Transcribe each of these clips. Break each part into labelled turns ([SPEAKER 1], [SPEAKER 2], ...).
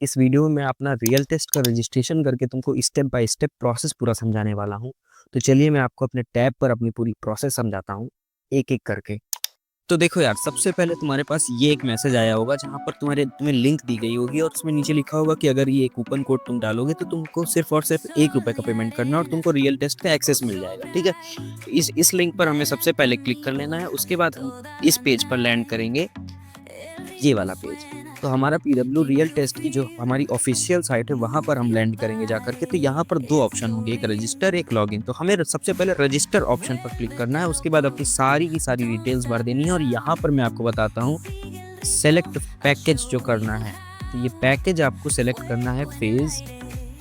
[SPEAKER 1] इस वीडियो में मैं अपना रियल टेस्ट का रजिस्ट्रेशन करके तुमको स्टेप बाय स्टेप प्रोसेस पूरा समझाने वाला हूँ। तो चलिए मैं आपको अपने टैब पर अपनी पूरी प्रोसेस समझाता हूँ एक-एक करके। तो देखो यार, सबसे पहले तुम्हारे पास ये एक मैसेज आया होगा जहाँ पर तुम्हें लिंक दी गई होगी और उसमें नीचे लिखा होगा कि अगर ये कूपन कोड तुम डालोगे तो तुमको सिर्फ और सिर्फ ₹1 का पेमेंट करना है और तुमको रियल टेस्ट का एक्सेस मिल जाएगा। ठीक है, इस लिंक पर हमें सबसे पहले क्लिक कर लेना है। उसके बाद हम इस पेज पर लैंड करेंगे, ये वाला पेज। तो हमारा पीडब्ल्यू रियल टेस्ट की जो हमारी ऑफिशियल साइट है वहाँ पर हम लैंड करेंगे जाकर के। तो यहाँ पर दो ऑप्शन होंगे, एक रजिस्टर एक लॉगिन। तो हमें सबसे पहले रजिस्टर ऑप्शन पर क्लिक करना है। उसके बाद अपनी सारी की सारी डिटेल्स भर देनी है और यहाँ पर मैं आपको बताता हूँ सेलेक्ट पैकेज जो करना है। तो ये पैकेज आपको सेलेक्ट करना है फेज़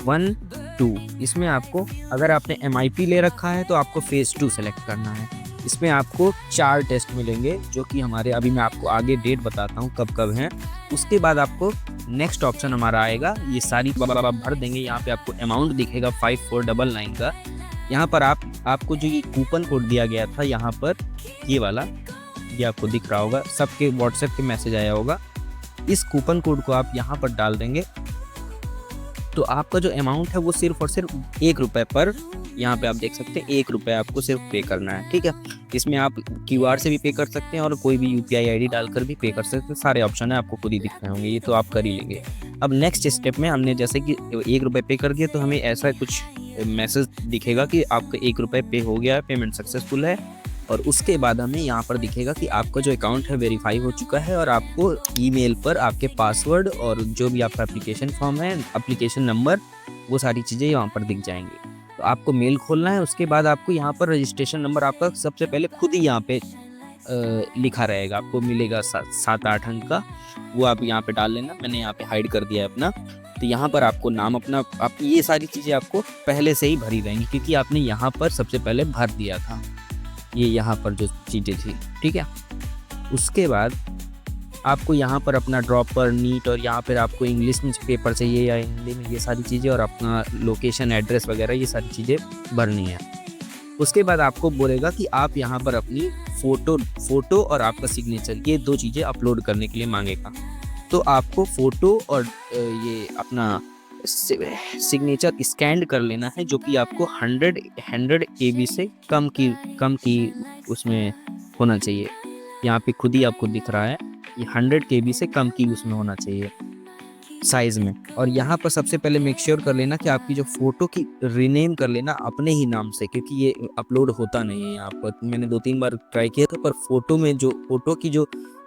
[SPEAKER 1] 1, 2। इसमें आपको, अगर आपने MIP ले रखा है तो आपको फेज़ 2 सेलेक्ट करना है। इसमें आपको 4 टेस्ट मिलेंगे जो कि हमारे, अभी मैं आपको आगे डेट बताता हूँ कब कब हैं। उसके बाद आपको नेक्स्ट ऑप्शन हमारा आएगा, ये सारी भर देंगे। यहाँ पे आपको अमाउंट दिखेगा 5499 का। यहाँ पर आपको जो ये कूपन कोड दिया गया था यहाँ पर, ये वाला, ये आपको दिख रहा होगा, सबके व्हाट्सएप पे मैसेज आया होगा। इस कूपन कोड को आप यहाँ पर डाल देंगे तो आपका जो अमाउंट है वो सिर्फ और सिर्फ ₹1 पर, यहाँ पे आप देख सकते हैं ₹1 आपको सिर्फ पे करना है। ठीक है, इसमें आप QR से भी पे कर सकते हैं और कोई भी UPI ID डालकर भी पे कर सकते हैं। सारे ऑप्शन है, आपको खुद ही दिख रहे होंगे, ये तो आप कर ही लेंगे। अब नेक्स्ट स्टेप में हमने जैसे कि ₹1 पे कर दिया तो हमें ऐसा कुछ मैसेज दिखेगा कि आपका ₹1 पे हो गया है, पेमेंट सक्सेसफुल है। और उसके बाद हमें यहाँ पर दिखेगा कि आपका जो अकाउंट है वेरीफाई हो चुका है और आपको ईमेल पर आपके पासवर्ड और जो भी आपका एप्लीकेशन फॉर्म है, एप्लीकेशन नंबर, वो सारी चीज़ें यहाँ पर दिख जाएंगी। तो आपको मेल खोलना है। उसके बाद आपको यहाँ पर रजिस्ट्रेशन नंबर आपका सबसे पहले खुद ही यहाँ पे लिखा रहेगा, आपको मिलेगा 7-8 अंक का, वो आप यहाँ पे डाल लेना। मैंने यहाँ पे हाइड कर दिया है अपना। तो यहाँ पर आपको नाम अपना, आप ये सारी चीज़ें आपको पहले से ही भरी रहेंगी क्योंकि आपने यहाँ पर सबसे पहले भर दिया था, ये यहाँ पर जो चीज़ें थी। ठीक है, उसके बाद आपको यहाँ पर अपना ड्रॉपर, नीट और यहाँ पर आपको इंग्लिश में पेपर चाहिए या हिंदी में, ये सारी चीज़ें, और अपना लोकेशन, एड्रेस वगैरह ये सारी चीज़ें भरनी है। उसके बाद आपको बोलेगा कि आप यहाँ पर अपनी फ़ोटो और आपका सिग्नेचर, ये 2 चीज़ें अपलोड करने के लिए मांगेगा। तो आपको फ़ोटो और ये अपना सिग्नेचर स्कैन कर लेना है, जो कि आपको 100 KB से कम की उसमें होना चाहिए। यहाँ पे खुद ही आपको दिख रहा है, ये 100 KB से कम की उसमें होना चाहिए साइज़ में। और यहाँ पर सबसे पहले मेक श्योर कर लेना कि आपकी जो फ़ोटो की रीनेम कर लेना अपने ही नाम से, क्योंकि ये अपलोड होता नहीं है यहाँ पर। मैंने 2-3 बार ट्राई किया था, पर फ़ोटो की जो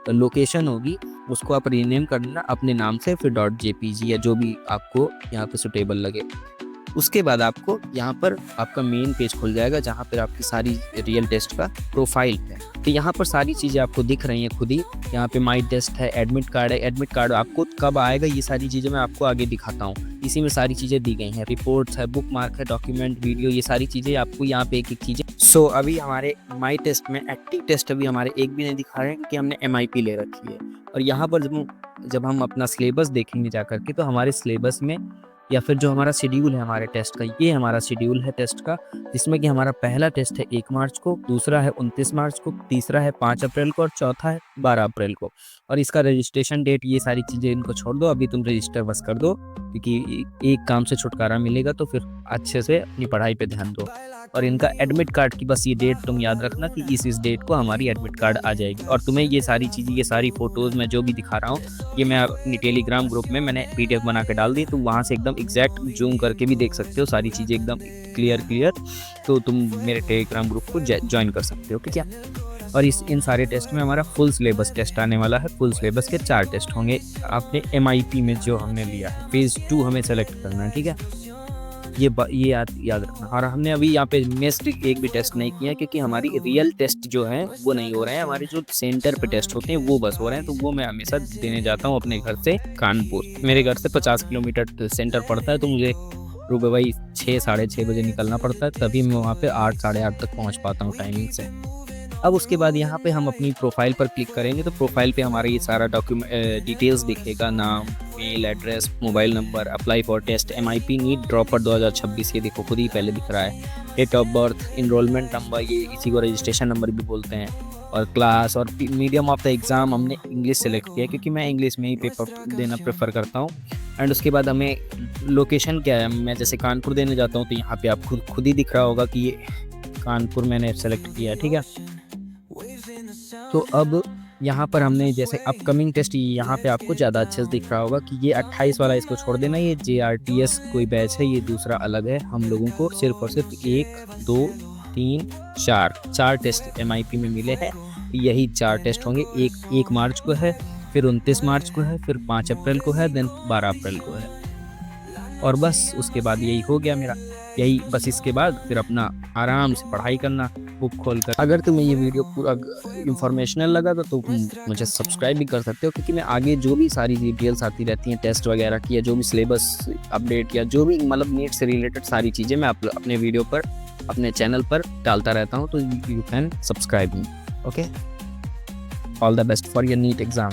[SPEAKER 1] लोकेशन होगी उसको आप रीनेम कर लेना अपने नाम से, फिर .jpg या जो भी आपको यहाँ पे सूटेबल लगे। उसके बाद आपको यहाँ पर आपका मेन पेज खुल जाएगा जहाँ पर आपकी सारी रियल टेस्ट का प्रोफाइल है। तो यहाँ पर सारी चीज़ें आपको दिख रही हैं खुद ही। यहाँ पे माई टेस्ट है, एडमिट कार्ड है। एडमिट कार्ड आपको कब आएगा ये सारी चीज़ें मैं आपको आगे दिखाता हूँ। इसी में सारी चीज़ें दी गई हैं, रिपोर्ट्स है, बुक मार्क है, डॉक्यूमेंट, वीडियो, ये सारी चीज़ें आपको यहाँ पे एक चीज़ें। सो अभी हमारे माई टेस्ट में एक्टिव टेस्ट अभी हमारे एक भी नहीं दिखा रहे हैं कि हमने MIP ले रखी है। और यहाँ पर जब हम अपना सिलेबस देखेंगे जा करके, तो हमारे सिलेबस में या फिर जो हमारा शेड्यूल है हमारे टेस्ट का, ये हमारा शेड्यूल है टेस्ट का, जिसमें कि हमारा पहला टेस्ट है 1 मार्च को, दूसरा है 29 मार्च को, तीसरा है 5 अप्रैल को और चौथा है 12 अप्रैल को। और इसका रजिस्ट्रेशन डेट, ये सारी चीज़ें इनको छोड़ दो, अभी तुम रजिस्टर बस कर दो, क्योंकि एक काम से छुटकारा मिलेगा। तो फिर अच्छे से अपनी पढ़ाई पे ध्यान दो। और इनका एडमिट कार्ड की बस ये डेट तुम याद रखना कि इस डेट को हमारी एडमिट कार्ड आ जाएगी। और तुम्हें ये सारी चीज़ें, ये सारी फ़ोटोज़ मैं जो भी दिखा रहा हूँ, ये मैं अपनी टेलीग्राम ग्रुप में मैंने PDF बना के डाल दी, तो वहाँ से एकदम एग्जैक्ट जूम करके भी देख सकते हो, सारी चीज़ें एकदम क्लियर। तो तुम मेरे टेलीग्राम ग्रुप को ज्वाइन कर सकते हो। ठीक है, और इन सारे टेस्ट में हमारा फुल सिलेबस टेस्ट आने वाला है। फुल सिलेबस के 4 टेस्ट होंगे आपने MIP में जो हमने लिया है। फेज़ 2 हमें सेलेक्ट करना है। ठीक है, ये याद रखना। और हमने अभी यहाँ पे मिस्ड एक भी टेस्ट नहीं किया क्योंकि हमारी रियल टेस्ट जो है वो नहीं हो रहे हैं, हमारे जो सेंटर पे टेस्ट होते हैं वो बस हो रहे हैं। तो वो मैं हमेशा देने जाता हूँ अपने घर से कानपुर। मेरे घर से 50 किलोमीटर सेंटर पड़ता है, तो मुझे सुबह भाई 6, साढ़े 6 बजे निकलना पड़ता है, तभी मैं वहाँ पे 8, साढ़े 8 तक पहुँच पाता हूँ टाइमिंग से। अब उसके बाद यहाँ पे हम अपनी प्रोफाइल पर क्लिक करेंगे तो प्रोफाइल पे हमारा ये सारा डिटेल्स दिखेगा, नाम, mail address, mobile number, apply for test, MIP NEET dropper 2026, ये देखो खुद ही पहले दिख रहा है। Date of birth, enrolment number, ये इसी को रजिस्ट्रेशन नंबर भी बोलते हैं, और क्लास और मीडियम ऑफ द एग्ज़ाम हमने इंग्लिश सेलेक्ट किया क्योंकि मैं इंग्लिश में ही पेपर देना प्रेफर करता हूँ। एंड उसके बाद हमें लोकेशन क्या है, मैं जैसे कानपुर देने जाता हूँ तो यहाँ पे आप खुद ही दिख रहा होगा कि ये कानपुर मैंने सेलेक्ट किया है, ठीक है। तो अब यहाँ पर हमने जैसे अपकमिंग टेस्ट, यहाँ पे आपको ज़्यादा अच्छे से दिख रहा होगा कि ये 28 वाला, इसको छोड़ देना, ये JRTS कोई बैच है, ये दूसरा अलग है। हम लोगों को सिर्फ और सिर्फ 1 2 3 4 टेस्ट MIP में मिले हैं। यही 4 टेस्ट होंगे। एक मार्च को है, फिर 29 मार्च को है, फिर 5 अप्रैल को है, देन 12 अप्रैल को है, और बस उसके बाद यही हो गया मेरा। यही बस, इसके बाद फिर अपना आराम से पढ़ाई करना बुक खोल कर। अगर तुम्हें ये वीडियो पूरा इंफॉर्मेशनल लगा तो तुम मुझे सब्सक्राइब भी कर सकते हो, क्योंकि मैं आगे जो भी सारी डिटेल्स आती रहती हैं टेस्ट वगैरह की, या जो भी सिलेबस अपडेट, या जो भी मतलब नीट से रिलेटेड सारी चीज़ें मैं अपने वीडियो पर, अपने चैनल पर डालता रहता हूँ। तो you can subscribe me. Okay, all the best for your NEET exam.